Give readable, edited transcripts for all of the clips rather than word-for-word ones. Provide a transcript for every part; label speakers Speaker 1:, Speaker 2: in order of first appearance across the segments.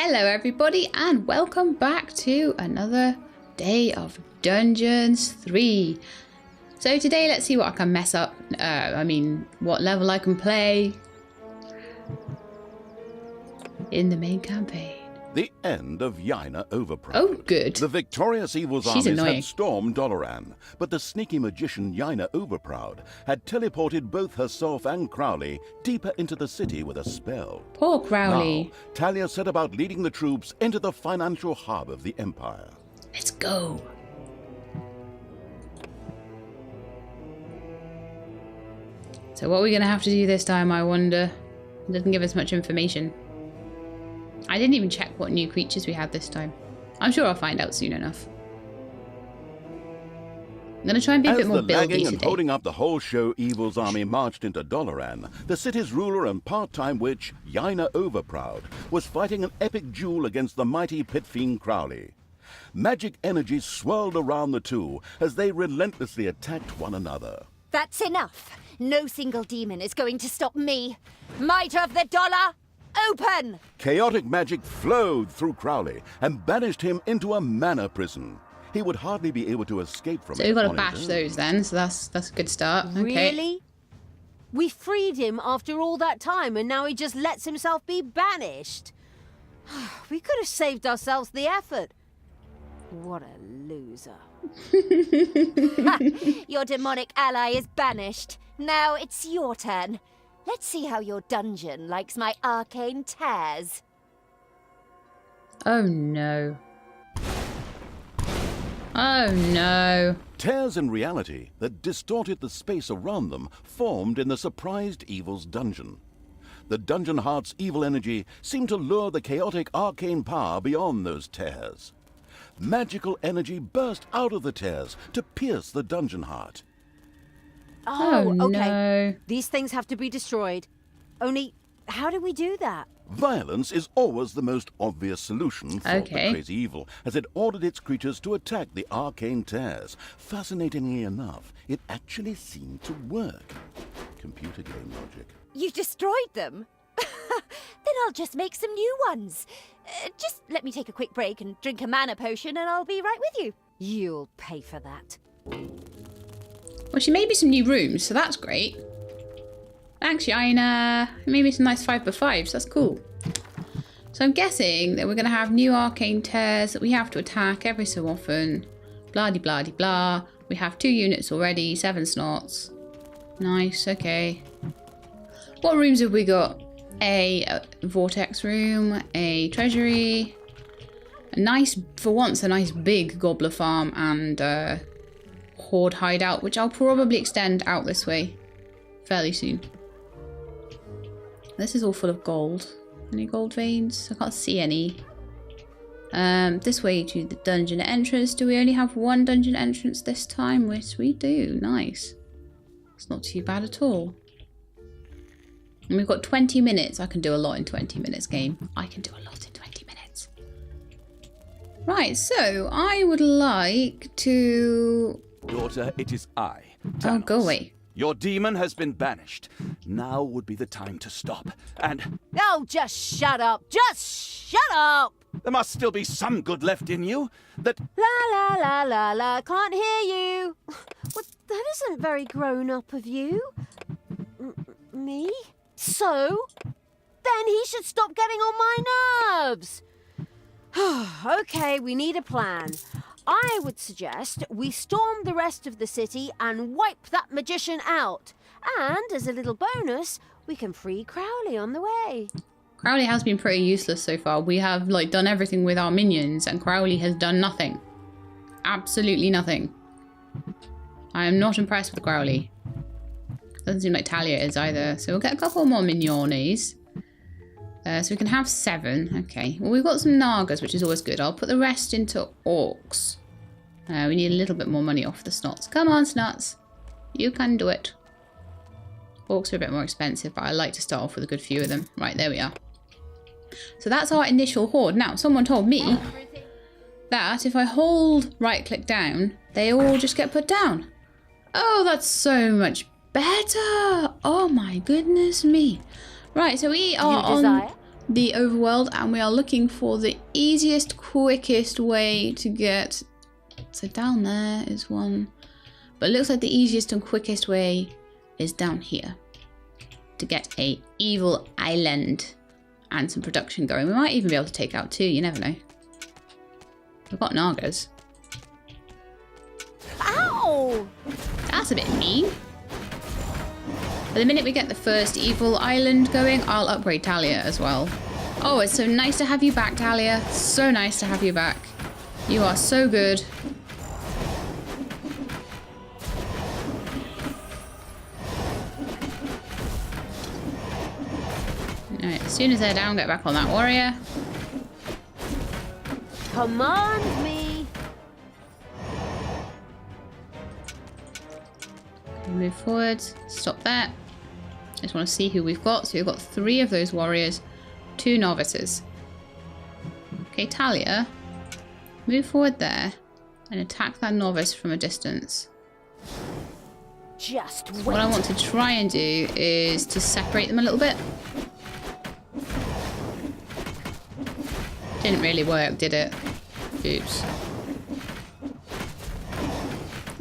Speaker 1: Hello everybody and welcome back to another day of Dungeons 3. So today let's see what I can mess up, what level I can play in the main campaign.
Speaker 2: The end of Yaina Overproud.
Speaker 1: Oh, good.
Speaker 2: The victorious Evil's
Speaker 1: She's
Speaker 2: armies
Speaker 1: annoying.
Speaker 2: had stormed Dollaran, but the sneaky magician Yaina Overproud had teleported both herself and Crowley deeper into the city with a spell.
Speaker 1: Poor Crowley.
Speaker 2: Now, Talia set about leading the troops into the financial hub of the Empire.
Speaker 1: Let's go. So what are we going to have to do this time, I wonder? It doesn't give us much information. I didn't even check what new creatures we had this time. I'm sure I'll find out soon enough. I'm going to try and be a bit more buildy
Speaker 2: lagging
Speaker 1: today.
Speaker 2: and holding up the whole show Evil's army marched into Dollaran, the city's ruler and part-time witch, Yaina Overproud, was fighting an epic duel against the mighty pit fiend Crowley. Magic energy swirled around the two as they relentlessly attacked one another.
Speaker 3: That's enough. No single demon is going to stop me. Might of the dollar, open!
Speaker 2: Chaotic magic flowed through Crowley and banished him into a mana prison. He would hardly be able to escape from it.
Speaker 1: So we've got to
Speaker 2: on
Speaker 1: bash
Speaker 2: his own.
Speaker 1: those then, so that's a good start. Okay.
Speaker 4: Really? We freed him after all that time and now he just lets himself be banished. We could have saved ourselves the effort. What a loser.
Speaker 3: Your demonic ally is banished. Now it's your turn. Let's see how your dungeon likes my arcane tears.
Speaker 1: Oh no. Oh no.
Speaker 2: Tears in reality that distorted the space around them formed in the surprised Evil's dungeon. The dungeon heart's evil energy seemed to lure the chaotic arcane power beyond those tears. Magical energy burst out of the tears to pierce the dungeon heart.
Speaker 1: Oh,
Speaker 4: okay.
Speaker 1: no.
Speaker 4: These things have to be destroyed. Only, how do we do that?
Speaker 2: Violence is always the most obvious solution, thought
Speaker 1: Okay.
Speaker 2: the crazy Evil, as it ordered its creatures to attack the arcane tears. Fascinatingly enough, it actually seemed to work. Computer game logic.
Speaker 3: You destroyed them? Then I'll just make some new ones. Just let me take a quick break and drink a mana potion and I'll be right with you.
Speaker 4: You'll pay for that.
Speaker 1: Well, she made me some new rooms, so that's great. Thanks, Yaina. Maybe some nice 5x5s, that's cool. So I'm guessing that we're going to have new arcane tears that we have to attack every so often. Blah-de-blah-de-blah. We have 2 units already, 7 slots. Nice, okay. What rooms have we got? A vortex room, a treasury, a nice, for once, a nice big gobbler farm, and Horde hideout, which I'll probably extend out this way fairly soon. This is all full of gold. Any gold veins? I can't see any. This way to the dungeon entrance. Do we only have one dungeon entrance this time? Yes, we do. Nice. It's not too bad at all. And we've got 20 minutes. I can do a lot in 20 minutes, game. I can do a lot in 20 minutes. Right, so I would like to...
Speaker 5: Daughter, it is I,
Speaker 1: Oh,
Speaker 5: Thanos.
Speaker 1: go away.
Speaker 5: Your demon has been banished. Now would be the time to stop. And
Speaker 4: Oh, just shut up. Just shut up.
Speaker 5: there must still be some good left in you. That
Speaker 4: La la la la la. Can't hear you. Well, that isn't very grown up of you. Me? So? Then he should stop getting on my nerves. Okay, we need a plan. I would suggest we storm the rest of the city and wipe that magician out. And as a little bonus, we can free Crowley on the way.
Speaker 1: Crowley has been pretty useless so far. We have done everything with our minions and Crowley has done nothing. Absolutely nothing. I am not impressed with Crowley. Doesn't seem like Talia is either. So we'll get a couple more minions. So we can have 7. Okay. Well, we've got some Nagas, which is always good. I'll put the rest into Orcs. We need a little bit more money off the Snots. Come on, Snots. You can do it. Orcs are a bit more expensive, but I like to start off with a good few of them. Right, there we are. So that's our initial horde. Now, someone told me that if I hold right-click down, they all just get put down. Oh, that's so much better. Oh my goodness me. Right, so we are on the overworld, and we are looking for the easiest, quickest way to get... So down there is one. But it looks like the easiest and quickest way is down here. To get a evil island and some production going. We might even be able to take out 2, you never know. We've got Nagas.
Speaker 3: Ow!
Speaker 1: That's a bit mean. But the minute we get the first evil island going, I'll upgrade Talia as well. Oh, it's so nice to have you back, Talia. So nice to have you back. You are so good. Alright, as soon as they're down, get back on that warrior.
Speaker 4: Command me.
Speaker 1: Move forward. Stop there. I just want to see who we've got. So we've got 3 of those warriors, 2 novices. Okay, Talia, move forward there and attack that novice from a distance.
Speaker 3: Just wait.
Speaker 1: What I want to try and do is to separate them a little bit. Didn't really work, did it? Oops.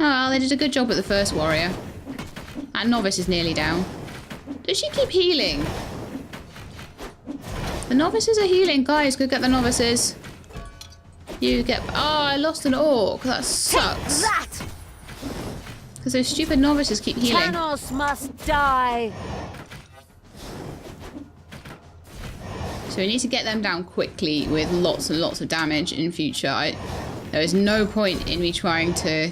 Speaker 1: Oh, well, they did a good job with the first warrior. That novice is nearly down. Does she keep healing? The novices are healing. Guys, go get the novices. You get... Oh, I lost an orc. That sucks.
Speaker 3: That!
Speaker 1: Because those stupid novices keep healing.
Speaker 4: Tanos must die.
Speaker 1: So we need to get them down quickly with lots and lots of damage in future. There is no point in me trying to...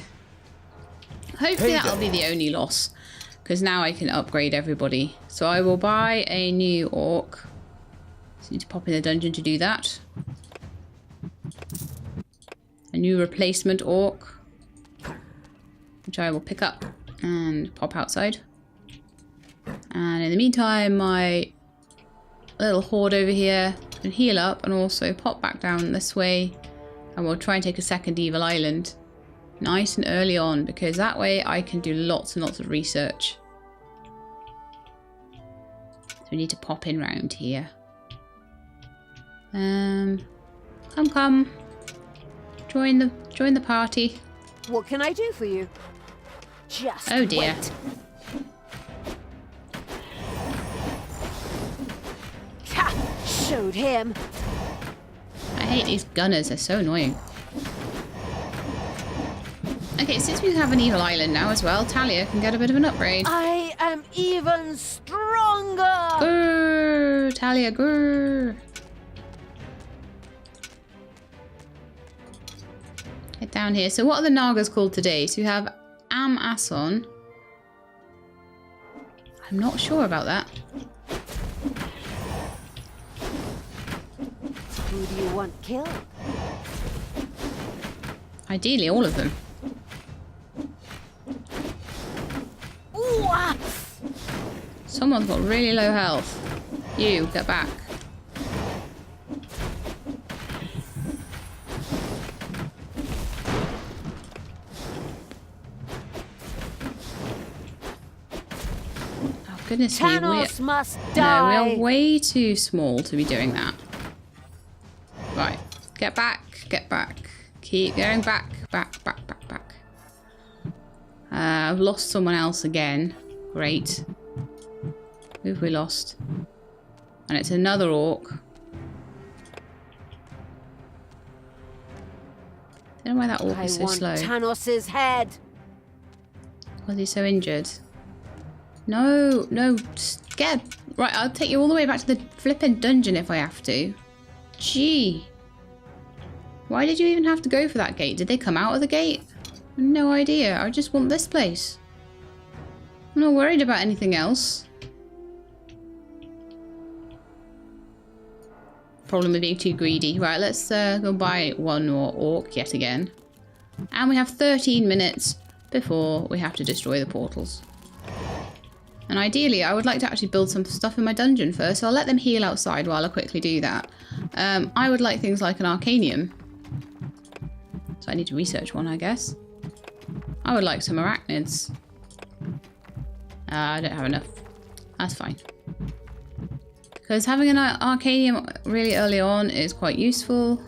Speaker 1: Hopefully that'll be the only loss. Because now I can upgrade everybody. So I will buy a new orc. So I need to pop in the dungeon to do that. A new replacement orc. Which I will pick up and pop outside. And in the meantime, my little horde over here can heal up and also pop back down this way. And we'll try and take a second evil island. Nice and early on, because that way I can do lots and lots of research. So we need to pop in round here. Come. Join the party.
Speaker 4: What can I do for you?
Speaker 3: Just
Speaker 1: Oh dear.
Speaker 3: wait.
Speaker 4: Ha! Showed him.
Speaker 1: I hate these gunners, they're so annoying. Okay, since we have an evil island now as well, Talia can get a bit of an upgrade.
Speaker 4: I am even stronger.
Speaker 1: Grrr, Talia, grrr. Get down here. So what are the Nagas called today? So we have Am-Ason. I'm not sure about that.
Speaker 4: Who do you want killed?
Speaker 1: Ideally, all of them.
Speaker 4: Ooh, ah.
Speaker 1: Someone's got really low health. You, get back. Oh, goodness me.
Speaker 4: Tanos must
Speaker 1: No,
Speaker 4: die.
Speaker 1: we are way too small to be doing that. Right. Get back. Get back. Keep going back. Back. I've lost someone else again. Great. Who have we lost? And it's another orc. Don't know why that orc
Speaker 4: I
Speaker 1: is so
Speaker 4: want
Speaker 1: slow.
Speaker 4: Tanos's head.
Speaker 1: Was he so injured? No. Just get... Right, I'll take you all the way back to the flipping dungeon if I have to. Gee. Why did you even have to go for that gate? Did they come out of the gate? No idea. I just want this place. I'm not worried about anything else. Problem with being too greedy. Right, let's go buy one more orc yet again. And we have 13 minutes before we have to destroy the portals. And ideally, I would like to actually build some stuff in my dungeon first, so I'll let them heal outside while I quickly do that. I would like things like an arcanium. So I need to research one, I guess. I would like some arachnids. I don't have enough. That's fine. Because having an arcanium really early on is quite useful.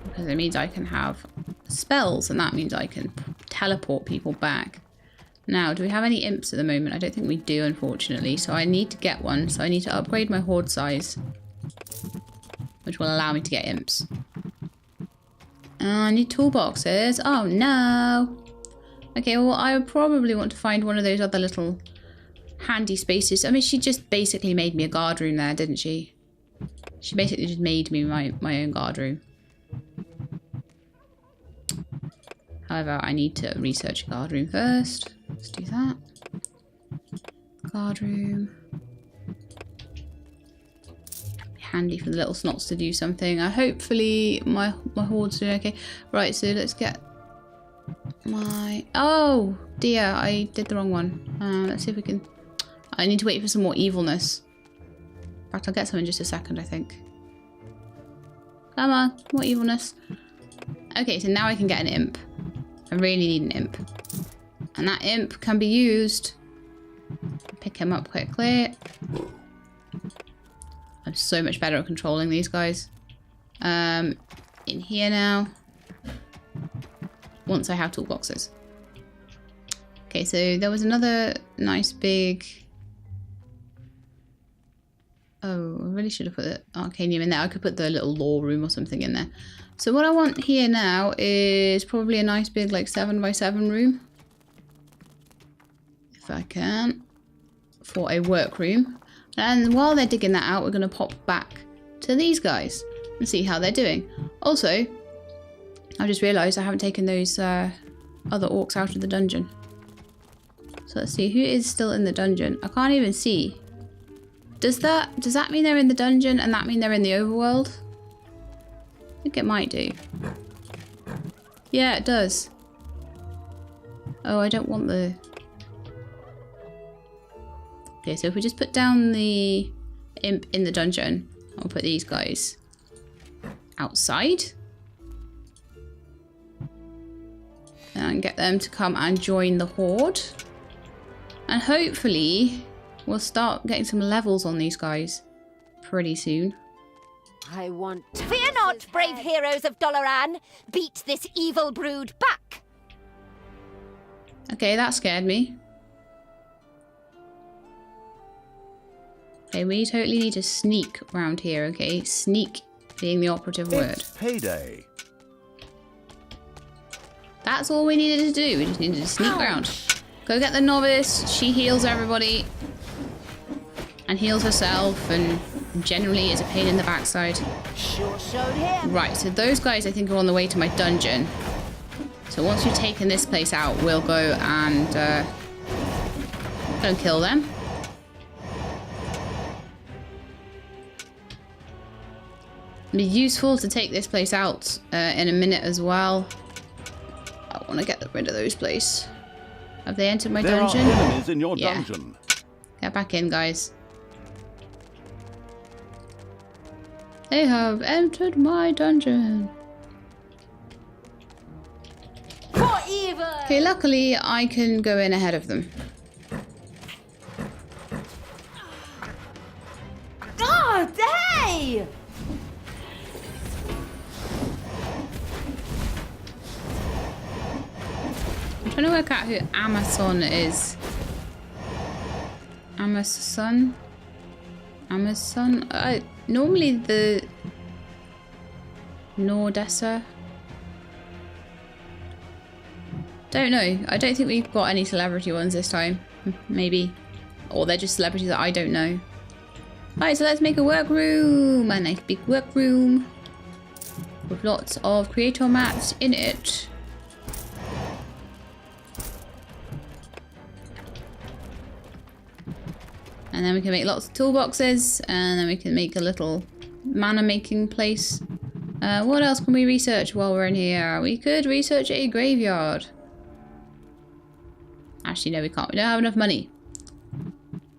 Speaker 1: Because it means I can have spells, and that means I can teleport people back. Now, do we have any imps at the moment? I don't think we do, unfortunately. So I need to get one. So I need to upgrade my horde size, which will allow me to get imps. I need toolboxes. Oh, no. Okay, well, I would probably want to find one of those other little handy spaces. I mean, she just basically made me a guard room there, didn't she? She basically just made me my own guard room. However, I need to research a guard room first. Let's do that. Guard room. Be handy for the little snots to do something. Hopefully my horde's doing okay. Right, so let's get my... Oh dear, I did the wrong one. Let's see if we can... I need to wait for some more evilness. In fact, I'll get some in just a second, I think. Come on, more evilness. Okay, so now I can get an imp. I really need an imp. And that imp can be used. Pick him up quickly. I'm so much better at controlling these guys. In here now. Once I have toolboxes. Okay, so there was another nice big... Oh, I really should have put the arcanium in there. I could put the little lore room or something in there. So what I want here now is probably a nice big like 7x7 room. If I can. For a workroom. And while they're digging that out, we're going to pop back to these guys and see how they're doing. Also, I just realised I haven't taken those other orcs out of the dungeon. So let's see, who is still in the dungeon? I can't even see. Does that mean they're in the dungeon and that mean they're in the overworld? I think it might do. Yeah, it does. Oh, I don't want the... Okay, so if we just put down the imp in the dungeon, I'll put these guys outside. And get them to come and join the horde. And hopefully we'll start getting some levels on these guys pretty soon.
Speaker 4: I want...
Speaker 3: Fear not, brave heroes of Dollaran. Beat this evil brood back.
Speaker 1: Okay, that scared me. Okay, we totally need to sneak around here, okay? Sneak being the operative word.
Speaker 2: It's payday.
Speaker 1: That's all we needed to do. We just needed to sneak around. Go get the novice. She heals everybody. And heals herself and generally is a pain in the backside.
Speaker 4: Sure showed him.
Speaker 1: Right, so those guys I think are on the way to my dungeon. So once we've taken this place out, we'll go and go and kill them. It'd be useful to take this place out in a minute as well. I want to get rid of those places. Have they entered my dungeon?
Speaker 2: There are enemies in your dungeon.
Speaker 1: Get back in, guys. They have entered my dungeon.
Speaker 4: For evil!
Speaker 1: Okay, luckily I can go in ahead of them.
Speaker 4: Oh, hey!
Speaker 1: I'm trying to work out who Amazon is. Amazon? Normally the Nordessa. Don't know. I don't think we've got any celebrity ones this time. Maybe. Or they're just celebrities that I don't know. Alright, so let's make a workroom. A nice big workroom. With lots of creator mats in it. And then we can make lots of toolboxes, and then we can make a little mana making place. What else can we research while we're in here? We could research a graveyard. Actually, no, we can't. We don't have enough money.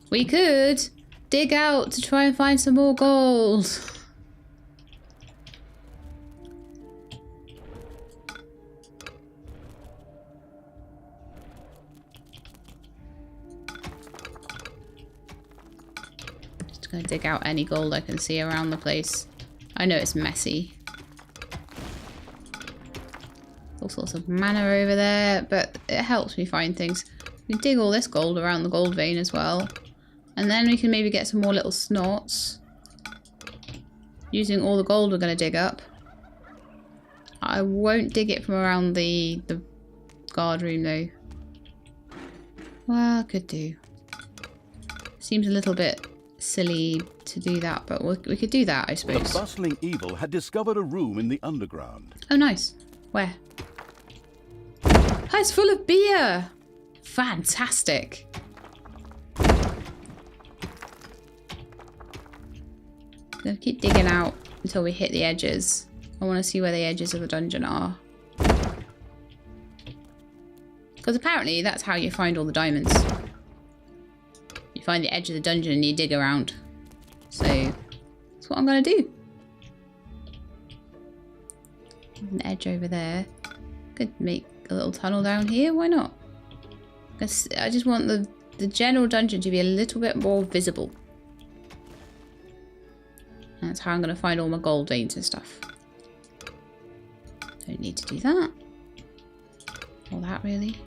Speaker 1: We could dig out to try and find some more gold. just going to dig out any gold I can see around the place. I know it's messy. All sorts of mana over there, but it helps me find things. We can dig all this gold around the gold vein as well. And then we can maybe get some more little snots. Using all the gold we're going to dig up. I won't dig it from around the guard room though. Well, could do. Seems a little bit silly to do that, but we could do that, I suppose.
Speaker 2: The bustling evil had discovered a room in the underground.
Speaker 1: Oh, nice. Where? Oh, it's full of beer! Fantastic. I'm gonna keep digging out until we hit the edges. I want to see where the edges of the dungeon are. Because apparently that's how you find all the diamonds. You find the edge of the dungeon and you dig around. So that's what I'm going to do. There's an edge over there. Could make a little tunnel down here. Why not? I just want the general dungeon to be a little bit more visible. And that's how I'm going to find all my gold veins and stuff. Don't need to do that. Or that really.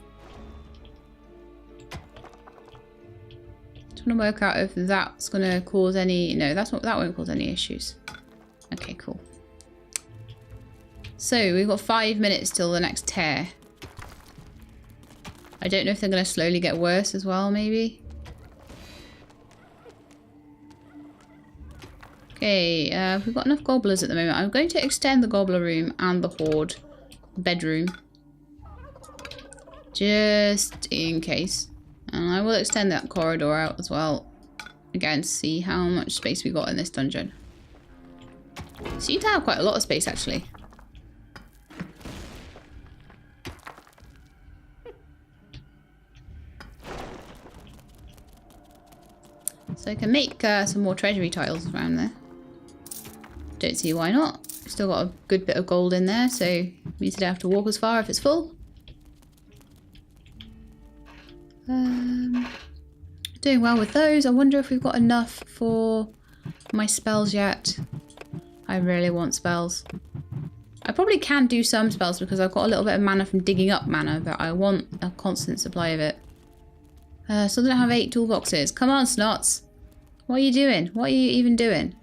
Speaker 1: Just want to work out if that's going to cause any... No, that won't cause any issues. Okay, cool. So we've got 5 minutes till the next tear. I don't know if they're going to slowly get worse as well, maybe. Okay, we've got enough gobblers at the moment. I'm going to extend the gobbler room and the horde bedroom. Just in case. And I will extend that corridor out as well. Again, to see how much space we got in this dungeon. Seem to have quite a lot of space, actually. So I can make some more treasury tiles around there. Don't see why not. Still got a good bit of gold in there, so means I don't have to walk as far if it's full. Doing well with those. I wonder if we've got enough for my spells yet. I really want spells. I probably can do some spells because I've got a little bit of mana from digging up mana, but I want a constant supply of it. Still don't have 8 toolboxes. Come on, Snots. What are you doing? What are you even doing?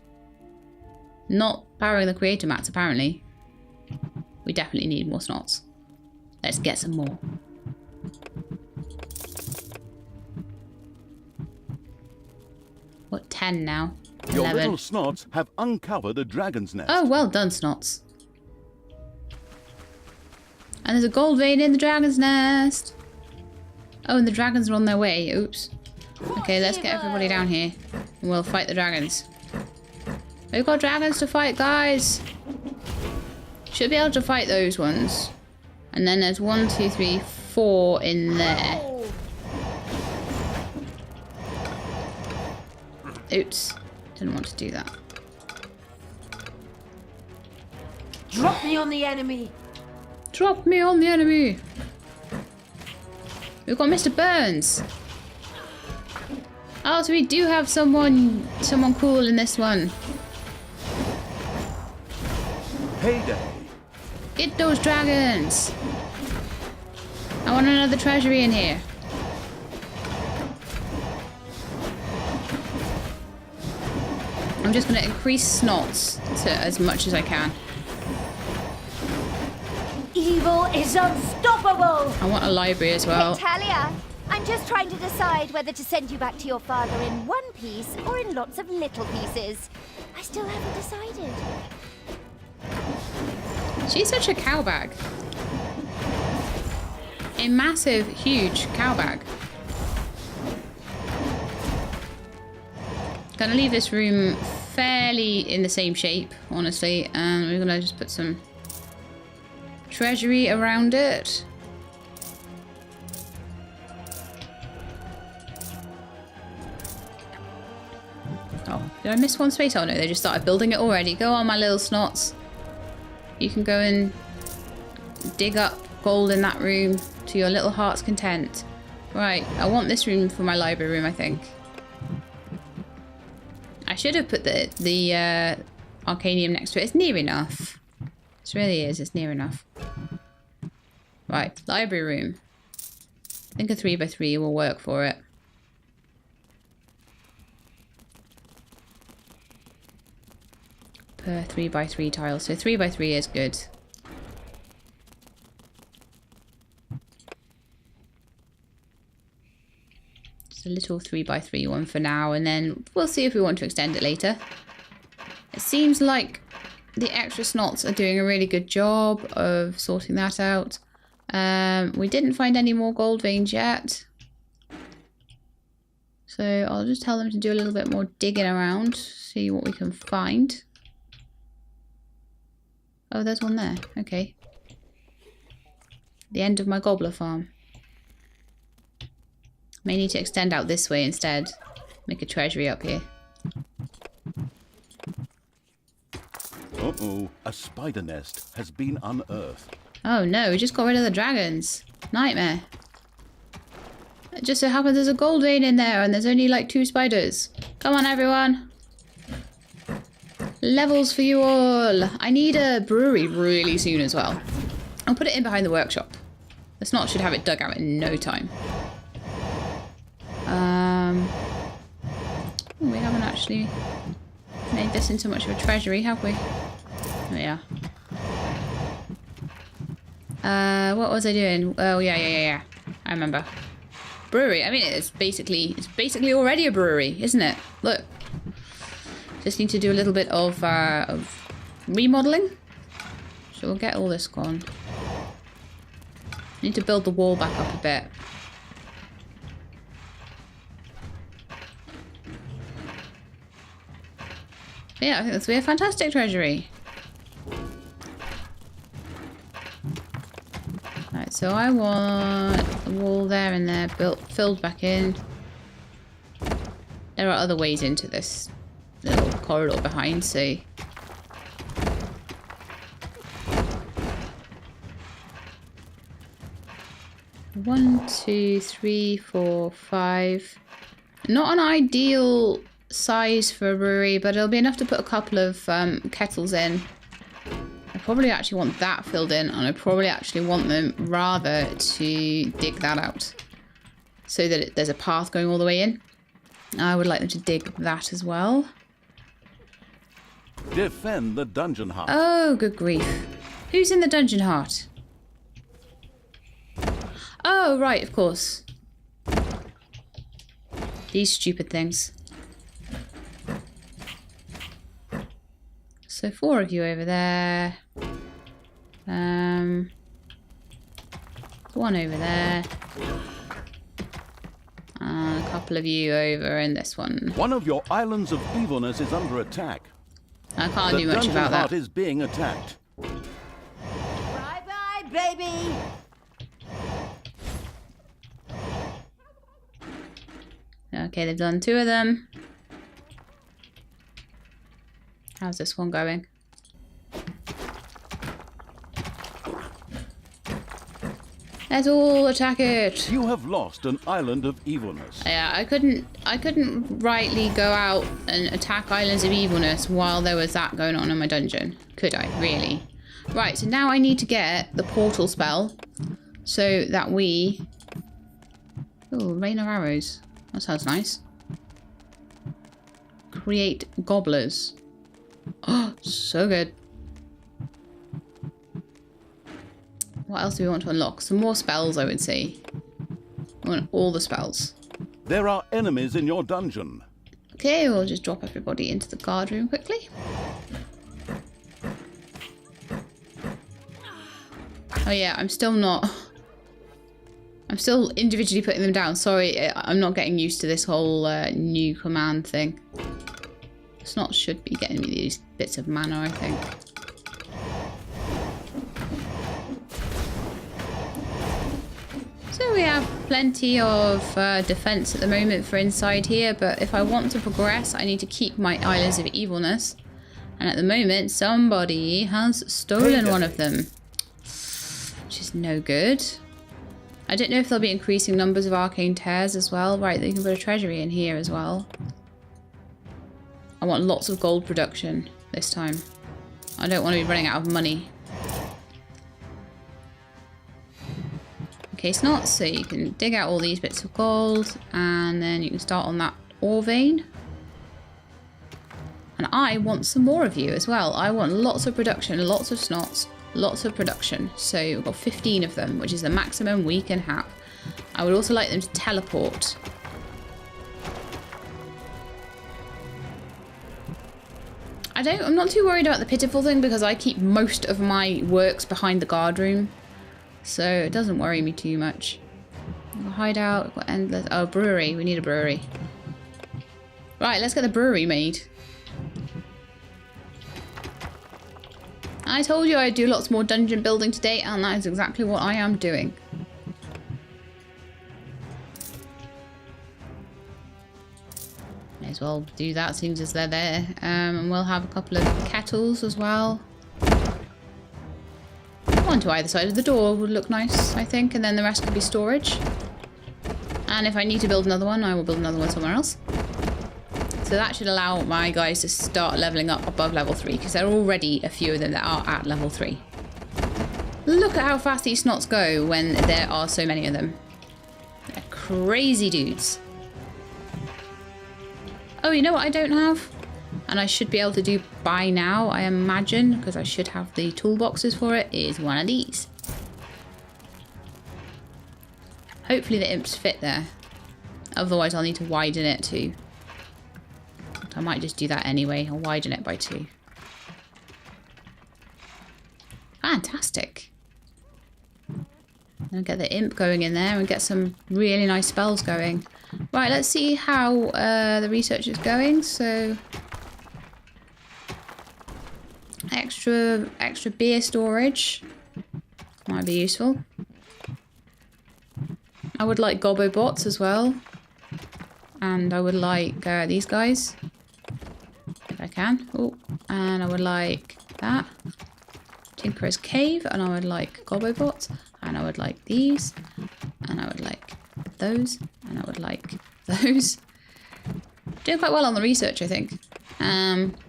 Speaker 1: Not powering the creator mats, apparently. We definitely need more Snots. Let's get some more. What, 10 now?
Speaker 2: Your
Speaker 1: 11.
Speaker 2: little snots have uncovered a dragon's nest.
Speaker 1: Oh, well done, Snots. And there's a gold vein in the dragon's nest. Oh, and the dragons are on their way. Oops. Okay, let's get everybody down here. And we'll fight the dragons. We've got dragons to fight, guys. Should be able to fight those ones. And then there's 1, 2, 3, 4 in there. Oops. Didn't want to do that.
Speaker 4: Drop me on the enemy.
Speaker 1: Drop me on the enemy. We've got Mr. Burns. Oh, so we do have someone cool in this one.
Speaker 2: Heyday!
Speaker 1: Get those dragons. I want another treasury in here. I'm just going to increase snots to as much as I can.
Speaker 3: Evil is unstoppable!
Speaker 1: I want a library as well.
Speaker 3: Talia, I'm just trying to decide whether to send you back to your father in one piece or in lots of little pieces. I still haven't decided.
Speaker 1: She's such a cow bag. A massive, huge cow bag. Gonna leave this room fairly in the same shape, honestly, and we're gonna just put some treasury around it. Oh, did I miss one space? Oh no, they just started building it already. Go on, my little snots. You can go and dig up gold in that room to your little heart's content. Right, I want this room for my library room, I think. I should have put the Arcanium next to it. It's near enough. It really is. It's near enough. Right, library room. I think a 3x3 will work for it. Per 3x3 tiles. So 3x3 is good. Just a little 3x3 one for now, and then we'll see if we want to extend it later. It seems like the extra snots are doing a really good job of sorting that out. We didn't find any more gold veins yet. So I'll just tell them to do a little bit more digging around, see what we can find. Oh, there's one there. Okay. The end of my gobbler farm. May need to extend out this way instead. Make a treasury up here.
Speaker 2: Uh-oh, a spider nest has been unearthed.
Speaker 1: Oh no, we just got rid of the dragons. Nightmare. It just so happens there's a gold vein in there and there's only like 2 spiders. Come on everyone. Levels for you all. I need a brewery really soon as well. I'll put it in behind the workshop. The snot should have it dug out in no time. We haven't actually made this into much of a treasury, have we? There we are. What was I doing? Oh yeah. I remember. Brewery. I mean, it's basically already a brewery, isn't it? Look. Just need to do a little bit of remodeling. So we'll get all this gone. Need to build the wall back up a bit. But yeah, I think this will be a fantastic treasury. Right, so I want the wall there and there filled back in. There are other ways into this little corridor behind, so... One, 2, 3, 4, 5. Not an ideal size for a brewery, but it'll be enough to put a couple of kettles in. I probably actually want that filled in, and I probably actually want them rather to dig that out so that there's a path going all the way in. I would like them to dig that as well.
Speaker 2: Defend the dungeon heart.
Speaker 1: Oh, good grief. Who's in the dungeon heart? Oh, right, of course. These stupid things. So 4 of you over there. 1 over there. And a couple of you over in this one.
Speaker 2: One of your islands of evilness is under attack.
Speaker 1: I can't do much about
Speaker 2: The dungeon heart
Speaker 1: that.
Speaker 2: is being attacked.
Speaker 4: Bye-bye, baby.
Speaker 1: Okay, they've done 2 of them. How's this one going? Let's all attack it.
Speaker 2: You have lost an island of evilness.
Speaker 1: Yeah, I couldn't rightly go out and attack Islands of Evilness while there was that going on in my dungeon. Could I, really? Right, so now I need to get the portal spell so that we... Oh, rain of arrows. That sounds nice. Create gobblers. Oh, so good. What else do we want to unlock? Some more spells, I would say. I want all the spells.
Speaker 2: There are enemies in your dungeon.
Speaker 1: Okay, we'll just drop everybody into the guard room quickly. Oh yeah, I'm still individually putting them down. Sorry, I'm not getting used to this whole new command thing. Snot should be getting me these bits of mana, I think. So we have plenty of defense at the moment for inside here, but if I want to progress, I need to keep my Islands of Evilness. And at the moment, somebody has stolen one of them, which is no good. I don't know if there'll be increasing numbers of arcane tears as well. Right, you can put a treasury in here as well. I want lots of gold production this time. I don't want to be running out of money. Okay, Snot, so you can dig out all these bits of gold and then you can start on that ore vein. And I want some more of you as well. I want lots of production, lots of Snots, lots of production. So we've got 15 of them, which is the maximum we can have. I would also like them to teleport. I'm not too worried about the pitiful thing because I keep most of my works behind the guardroom. So it doesn't worry me too much. We've got hideout, we've got endless. Oh, brewery. We need a brewery. Right, let's get the brewery made. I told you I'd do lots more dungeon building today, and that is exactly what I am doing. May as well do that, seems as they're there. And we'll have a couple of kettles as well. One to either side of the door would look nice, I think, and then the rest could be storage. And if I need to build another one, I will build another one somewhere else. So that should allow my guys to start leveling up above level 3, because there are already a few of them that are at level 3. Look at how fast these Snots go when there are so many of them. They're crazy dudes. Oh, you know what I don't have? And I should be able to do by now, I imagine, because I should have the toolboxes for it, is one of these. Hopefully the imps fit there. Otherwise I'll need to widen it too. I might just do that anyway. I'll widen it by 2. Fantastic. I'll get the imp going in there and get some really nice spells going. Right, let's see how the research is going. So, extra beer storage might be useful. I would like gobbo bots as well, and I would like these guys if I can. Oh, and I would like that. Tinkerer's Cave, and I would like gobbo bots, and I would like these, and I would like those, and I would like those. Doing quite well on the research, I think.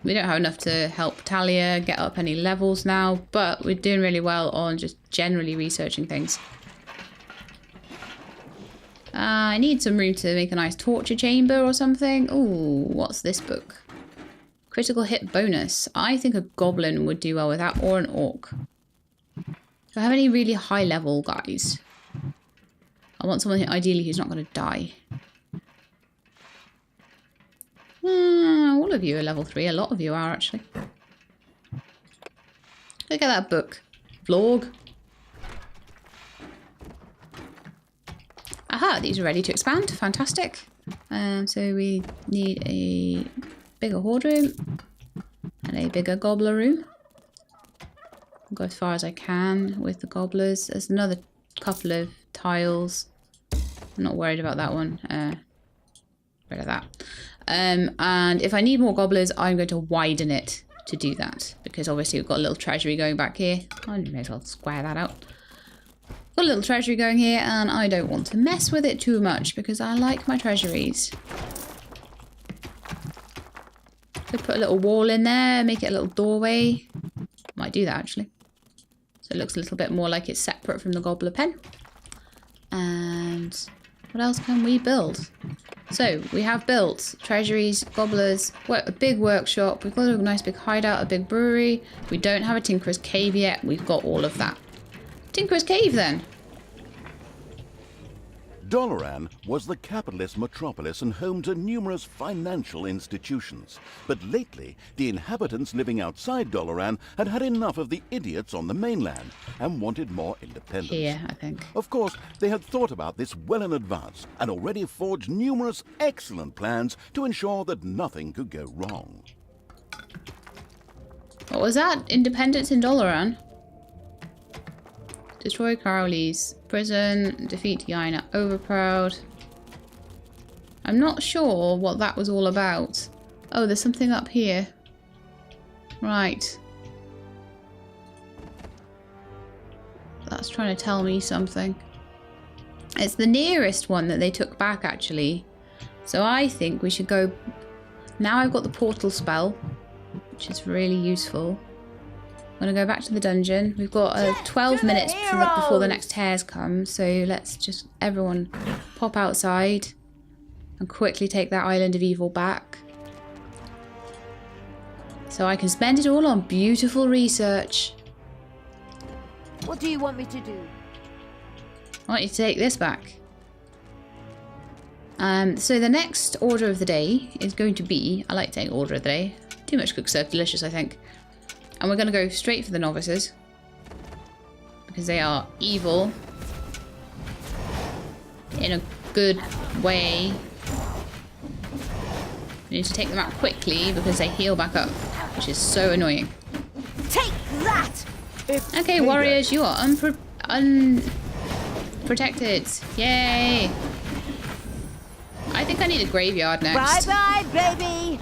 Speaker 1: We don't have enough to help Talia get up any levels now, but we're doing really well on just generally researching things. I need some room to make a nice torture chamber or something. Ooh, what's this book? Critical hit bonus. I think a goblin would do well with that, or an orc. Do I have any really high level guys? I want someone ideally who's not going to die. All of you are level 3. A lot of you are, actually. Look at that book. Vlog. Aha, these are ready to expand. Fantastic. So we need a bigger Horde room and a bigger gobbler room. I'll go as far as I can with the gobblers. There's another couple of tiles. I'm not worried about that one. Rid of that. And if I need more gobblers, I'm going to widen it to do that, because obviously we've got a little treasury going back here. I may as well square that out. Got a little treasury going here, and I don't want to mess with it too much because I like my treasuries. Could put a little wall in there, make it a little doorway. Might do that actually. So it looks a little bit more like it's separate from the gobbler pen. And what else can we build? So we have built treasuries, gobblers, a big workshop. We've got a nice big hideout, a big brewery. We don't have a Tinkerer's Cave yet. We've got all of that. Tinkerer's Cave then.
Speaker 2: Dollaran was the capitalist metropolis and home to numerous financial institutions. But lately, the inhabitants living outside Dollaran had had enough of the idiots on the mainland and wanted more independence.
Speaker 1: Here, I think.
Speaker 2: Of course, they had thought about this well in advance and already forged numerous excellent plans to ensure that nothing could go wrong.
Speaker 1: What was that? Independence in Dollaran? Destroy Crowley's prison, defeat Yaina overproud. I'm not sure what that was all about. Oh, there's something up here. Right. That's trying to tell me something. It's the nearest one that they took back, actually. So I think we should go... now I've got the portal spell, which is really useful. I'm going to go back to the dungeon. We've got 12 minutes before the next hairs come, so let's just everyone pop outside and quickly take that Island of Evil back. So I can spend it all on beautiful research.
Speaker 4: What do you want me to do?
Speaker 1: I want you to take this back. So the next order of the day is going to be, I like to take order of the day. Too much cooked served delicious, I think. And we're going to go straight for the novices. Because they are evil. In a good way. We need to take them out quickly because they heal back up. Which is so annoying.
Speaker 4: Take that!
Speaker 1: Okay, warriors, you are unprotected. Yay! I think I need a graveyard next.
Speaker 4: Bye-bye, baby!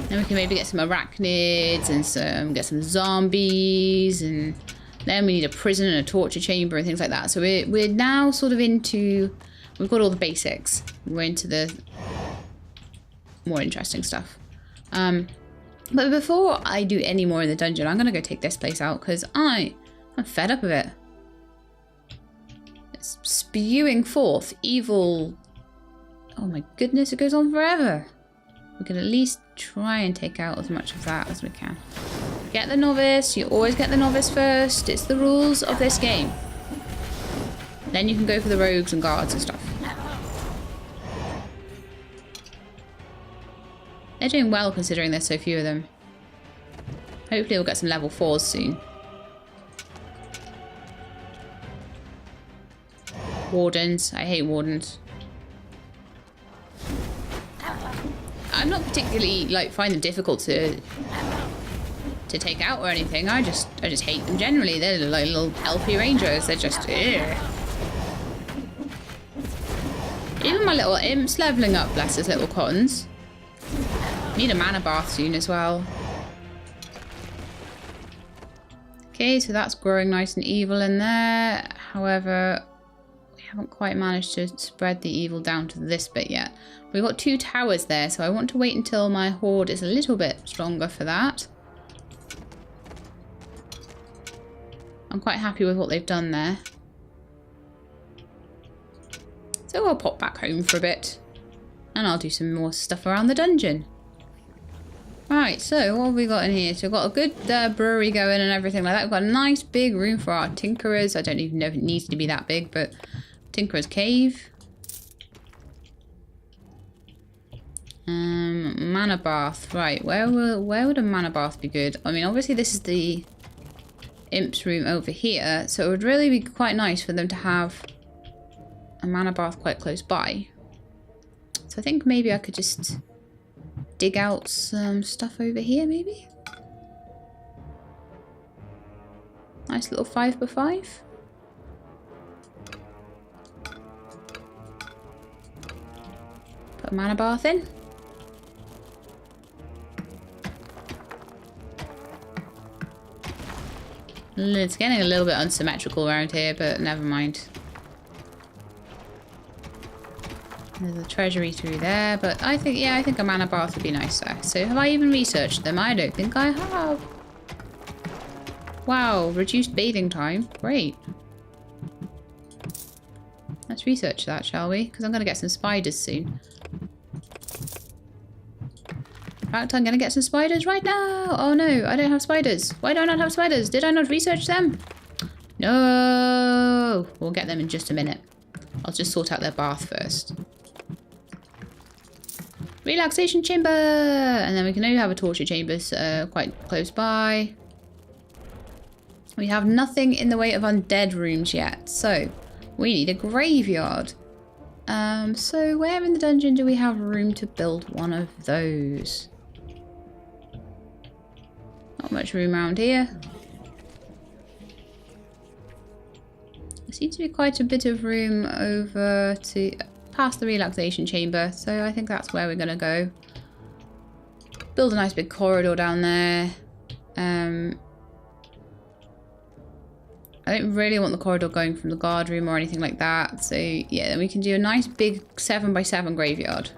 Speaker 1: Then we can maybe get some arachnids and get some zombies, and then we need a prison and a torture chamber and things like that. So we're now sort of into, we've got all the basics. We're into the more interesting stuff. But before I do any more in the dungeon, I'm gonna go take this place out because I'm fed up of it. It's spewing forth evil. Oh my goodness, it goes on forever. We can at least try and take out as much of that as we can. Get the novice. You always get the novice first. It's the rules of this game. Then you can go for the rogues and guards and stuff. They're doing well considering there's so few of them. Hopefully we'll get some level 4s soon. Wardens. I hate wardens. I'm not particularly find them difficult to take out or anything. I just hate them generally. They're like little elfy rangers. They're just ugh. Even my little imp's leveling up, bless his little cottons. Need a mana bath soon as well. Okay, so that's growing nice and evil in there. However, we haven't quite managed to spread the evil down to this bit yet. We've got 2 towers there, so I want to wait until my horde is a little bit stronger for that. I'm quite happy with what they've done there. So I'll pop back home for a bit. And I'll do some more stuff around the dungeon. Right, so what have we got in here? So we've got a good brewery going and everything like that. We've got a nice big room for our tinkerers. I don't even know if it needs to be that big, but tinkerer's cave. Mana bath. Right, where would a mana bath be good? I mean, obviously this is the imp's room over here, so it would really be quite nice for them to have a mana bath quite close by. So I think maybe I could just dig out some stuff over here, maybe? Nice little 5x5. Put a mana bath in. It's getting a little bit unsymmetrical around here, but never mind. There's a treasury through there, but I think a mana bath would be nice there. So have I even researched them? I don't think I have. Wow, reduced bathing time. Great. Let's research that, shall we? Because I'm going to get some spiders soon. In fact, I'm going to get some spiders right now. Oh no, I don't have spiders. Why do I not have spiders? Did I not research them? No. We'll get them in just a minute. I'll just sort out their bath first. Relaxation chamber! And then we can only have a torture chamber quite close by. We have nothing in the way of undead rooms yet, so we need a graveyard. So where in the dungeon do we have room to build one of those? Not much room around here. There seems to be quite a bit of room over to past the relaxation chamber, so I think that's where we're gonna go. Build a nice big corridor down there. I don't really want the corridor going from the guard room or anything like that, so yeah, then we can do a nice big 7x7 graveyard.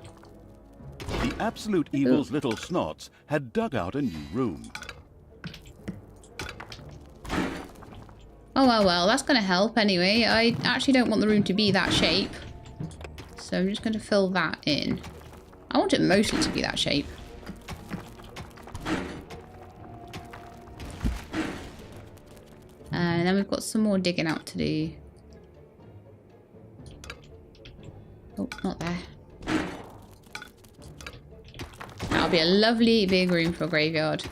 Speaker 5: The
Speaker 2: Absolute Evil's little snots had dug out a new room.
Speaker 1: Oh, well, that's going to help anyway. I actually don't want the room to be that shape. So I'm just going to fill that in. I want it mostly to be that shape. And then we've got some more digging out to do. Oh, not there. That'll be a lovely big room for a graveyard.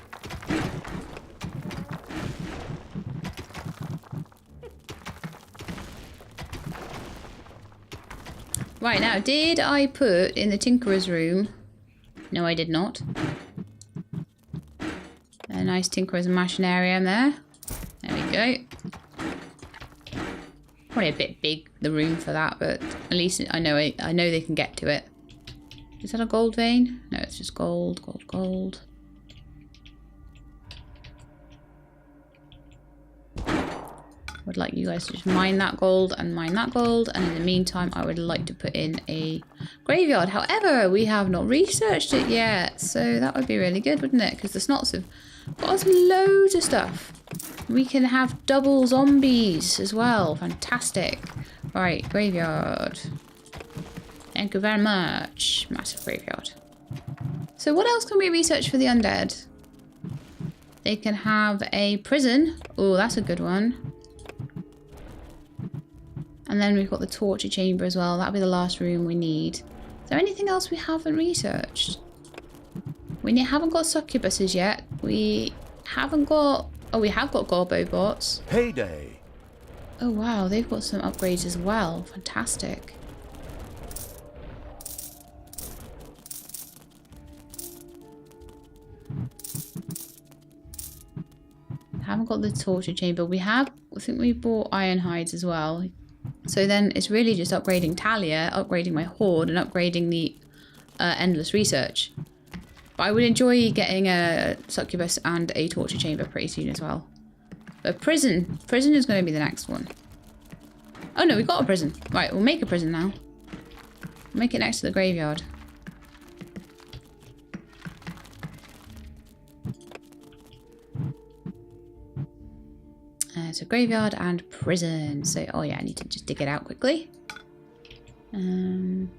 Speaker 1: Right, now, did I put in the Tinkerer's room? No, I did not. A nice Tinkerer's machinarium in there. There we go. Probably a bit big, the room for that, but at least I know they can get to it. Is that a gold vein? No, it's just gold, gold, gold. Would like you guys to just mine that gold, and in the meantime I would like to put in a graveyard. However, we have not researched it yet, so that would be really good, wouldn't it? Because the snots have got us loads of stuff. We can have double zombies as well. Fantastic. Right, graveyard. Thank you very much. Massive graveyard. So what else can we research for the undead? They can have a prison. Oh, that's a good one. And then we've got the torture chamber as well. That'll be the last room we need. Is there anything else we haven't researched? We haven't got succubuses yet. We haven't got... Oh, we have got Gorbo bots.
Speaker 2: Heyday!
Speaker 1: Oh, wow. They've got some upgrades as well. Fantastic. Haven't got the torture chamber. We have... I think we bought iron hides as well. So then it's really just upgrading Talia, upgrading my Horde, and upgrading the endless research. But I would enjoy getting a succubus and a torture chamber pretty soon as well. But prison is going to be the next one. Oh no, we've got a prison. Right, we'll make a prison now. We'll make it next to the graveyard. So graveyard and prison. So, oh yeah, I need to just dig it out quickly. Nice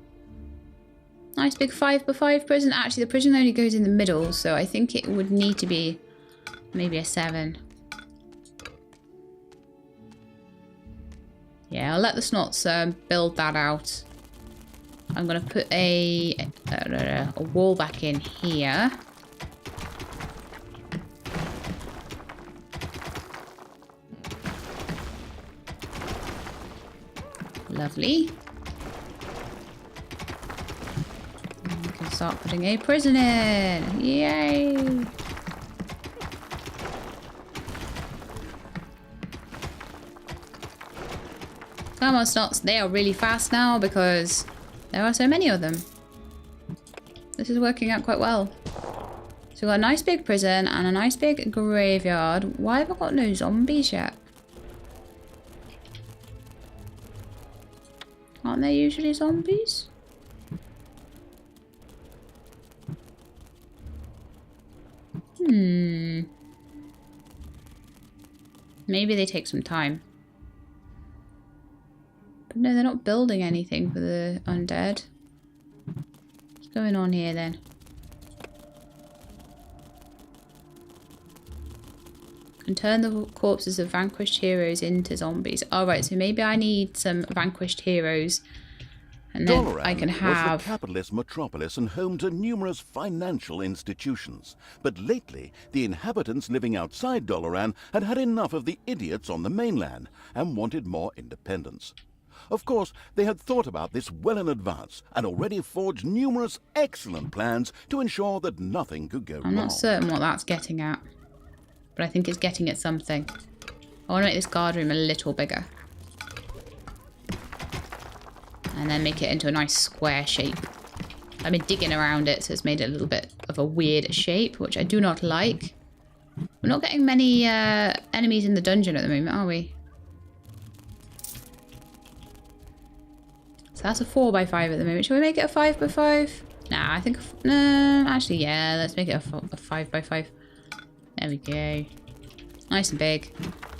Speaker 1: big 5x5 prison. Actually, the prison only goes in the middle, so I think it would need to be maybe a 7. Yeah, I'll let the snots build that out. I'm going to put a wall back in here. Lovely. And we can start putting a prison in. Yay! Come on, snots. They are really fast now because there are so many of them. This is working out quite well. So we've got a nice big prison and a nice big graveyard. Why have I got no zombies yet? Aren't there usually zombies? Maybe they take some time. But no, they're not building anything for the undead. What's going on here then? Can turn the corpses of vanquished heroes into zombies. Alright, so maybe I need some vanquished heroes. And then
Speaker 2: Dollaran
Speaker 1: I can
Speaker 2: was
Speaker 1: have...
Speaker 2: the capitalist metropolis and home to numerous financial institutions. But lately, the inhabitants living outside Dollaran had had enough of the idiots on the mainland and wanted more independence. Of course, they had thought about this well in advance and already forged numerous excellent plans to ensure that nothing could go wrong.
Speaker 1: I'm not certain what that's getting at. But I think it's getting at something. I want to make this guardroom a little bigger. And then make it into a nice square shape. I've been digging around it, so it's made it a little bit of a weird shape, which I do not like. We're not getting many enemies in the dungeon at the moment, are we? So that's a 4x5 at the moment. Shall we make it a 5x5? Nah, I think... No, actually, yeah. Let's make it a 5x5. There we go. Nice and big.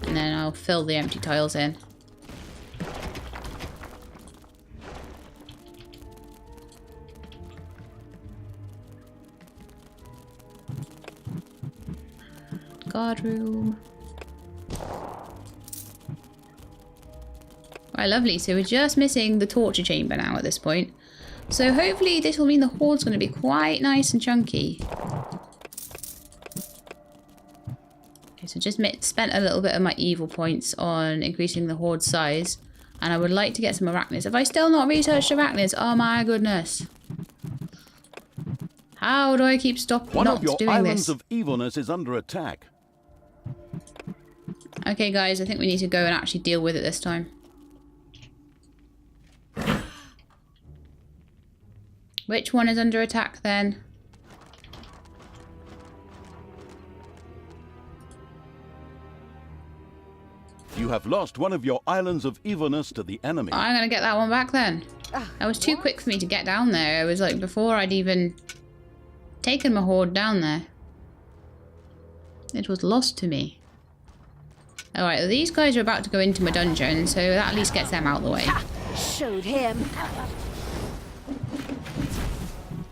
Speaker 1: And then I'll fill the empty tiles in. Guardroom. Right, lovely. So we're just missing the torture chamber now at this point. So hopefully this will mean the Horde's going to be quite nice and chunky. Okay, so just spent a little bit of my evil points on increasing the Horde's size. And I would like to get some arachnids. Have I still not researched arachnids? Oh my goodness. How do I keep not doing this?
Speaker 2: One of your islands of evilness is under attack.
Speaker 1: Okay, guys, I think we need to go and actually deal with it this time. Which one is under attack then?
Speaker 2: You have lost one of your islands of evilness to the enemy.
Speaker 1: I'm gonna get that one back then. That was too quick for me to get down there. It was like before I'd even taken my Horde down there. It was lost to me. Alright, well, these guys are about to go into my dungeon, so that at least gets them out of the way.
Speaker 4: Showed him.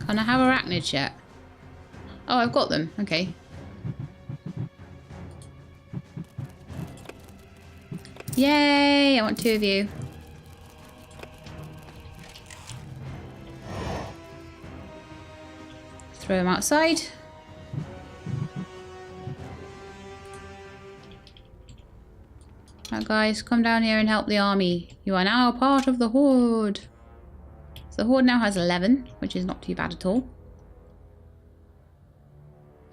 Speaker 1: Can I have arachnids yet? Oh, I've got them. Okay. Yay! I want 2 of you. Throw them outside. Right, guys, come down here and help the army. You are now part of the Horde. So the Horde now has 11, which is not too bad at all.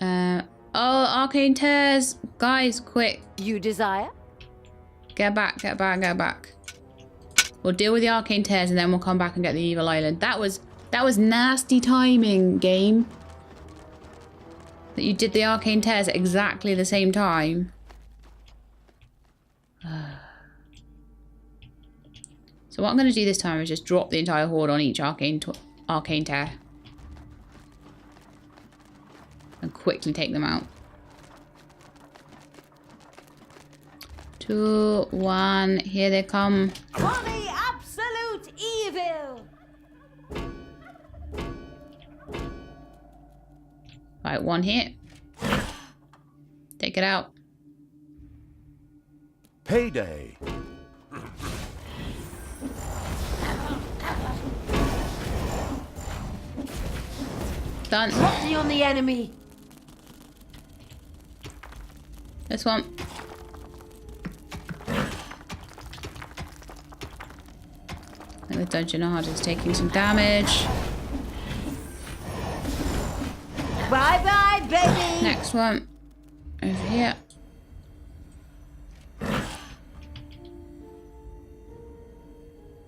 Speaker 1: Oh, arcane tears! Guys, quick.
Speaker 3: You desire?
Speaker 1: Get back, get back, get back. We'll deal with the arcane tears and then we'll come back and get the evil island. That was nasty timing, game. That you did the arcane tears at exactly the same time. So what I'm going to do this time is just drop the entire Horde on each arcane tear. And quickly take them out. 2, 1, here they come.
Speaker 3: For the absolute evil!
Speaker 1: Right, 1 here. Take it out.
Speaker 2: Payday.
Speaker 1: Done.
Speaker 4: Property on the enemy.
Speaker 1: This one. I think the dungeon Horde is taking some damage.
Speaker 3: Bye bye, baby!
Speaker 1: Next one. Over here.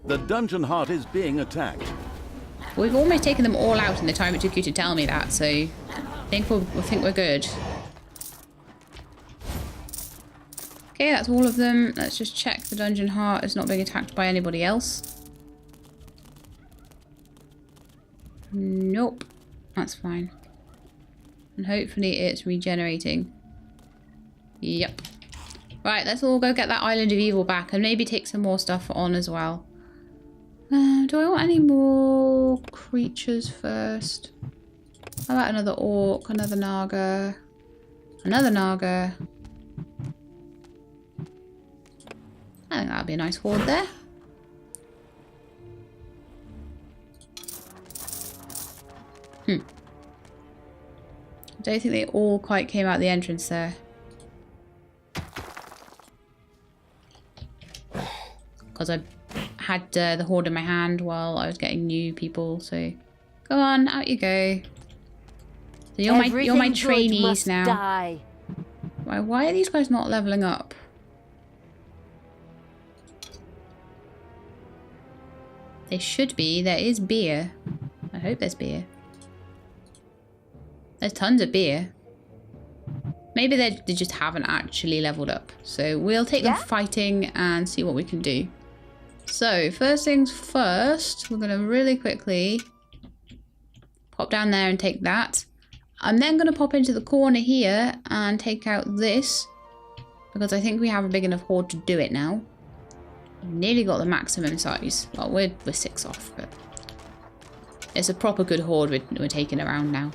Speaker 2: The dungeon heart is being attacked.
Speaker 1: We've almost taken them all out in the time it took you to tell me that, so I think we're good. Okay, that's all of them. Let's just check the dungeon heart is not being attacked by anybody else. Nope. That's fine. And hopefully it's regenerating. Yep. Right, let's all go get that Island of Evil back and maybe take some more stuff on as well. Do I want any more creatures first? How about another orc, another naga, another naga? I think that'll be a nice horde there. I don't think they all quite came out the entrance there. Because I had the horde in my hand while I was getting new people, so go on, out you go. So you're my trainees now.
Speaker 3: Die.
Speaker 1: Why are these guys not leveling up? They should be. There is beer. I hope there's beer. There's tons of beer. Maybe they just haven't actually leveled up. So we'll take them fighting and see what we can do. So first things first, we're going to really quickly Pop down there and take that. I'm then going to pop into the corner here and take out this, because I think we have a big enough horde to do it now. We've nearly got the maximum size. Well, we're 6 off, but it's a proper good horde we're taking around now.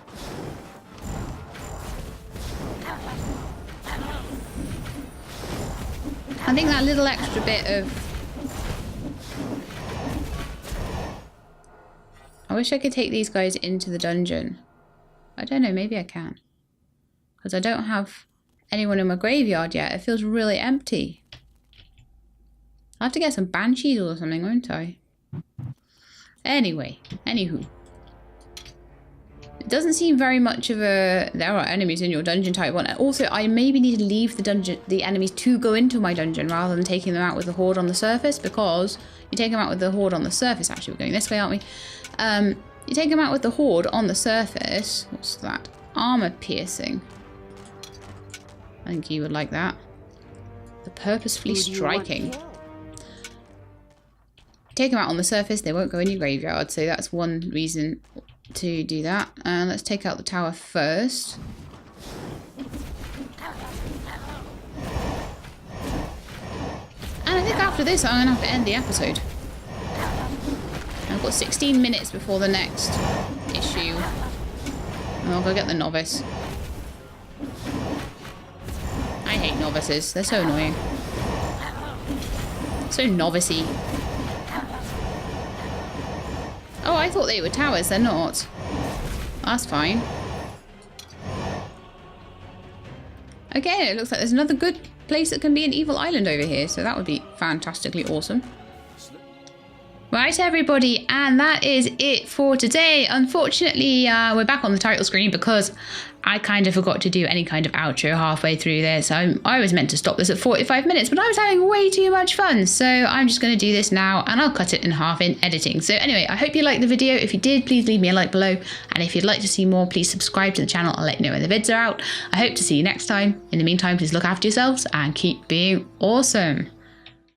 Speaker 1: I think that little extra bit of... I wish I could take these guys into the dungeon. I don't know, maybe I can. Because I don't have anyone in my graveyard yet. It feels really empty. I'll have to get some banshees or something, won't I? Anyway, anywho. It doesn't seem very much of a... There are enemies in your dungeon type 1. Also, I maybe need to leave the enemies to go into my dungeon rather than taking them out with the horde on the surface, because you take them out with the horde on the surface. Actually, we're going this way, aren't we? You take them out with the horde on the surface. What's that? Armor piercing. I think you would like that. The purposefully striking. Take them out on the surface, they won't go in your graveyard, so that's one reason to do that. And let's take out the tower first. And I think after this I'm going to have to end the episode. I've got 16 minutes before the next issue. And I'll go get the novice. I hate novices, they're so annoying. So novice-y. Oh, I thought they were towers, they're not. That's fine. Okay, it looks like there's another good place that can be an evil island over here, so that would be fantastically awesome. Right, everybody, and that is it for today. Unfortunately, we're back on the title screen because I kind of forgot to do any kind of outro halfway through this. I was meant to stop this at 45 minutes, but I was having way too much fun. So I'm just going to do this now, and I'll cut it in half in editing. So anyway, I hope you liked the video. If you did, please leave me a like below. And if you'd like to see more, please subscribe to the channel. I'll let you know when the vids are out. I hope to see you next time. In the meantime, please look after yourselves and keep being awesome.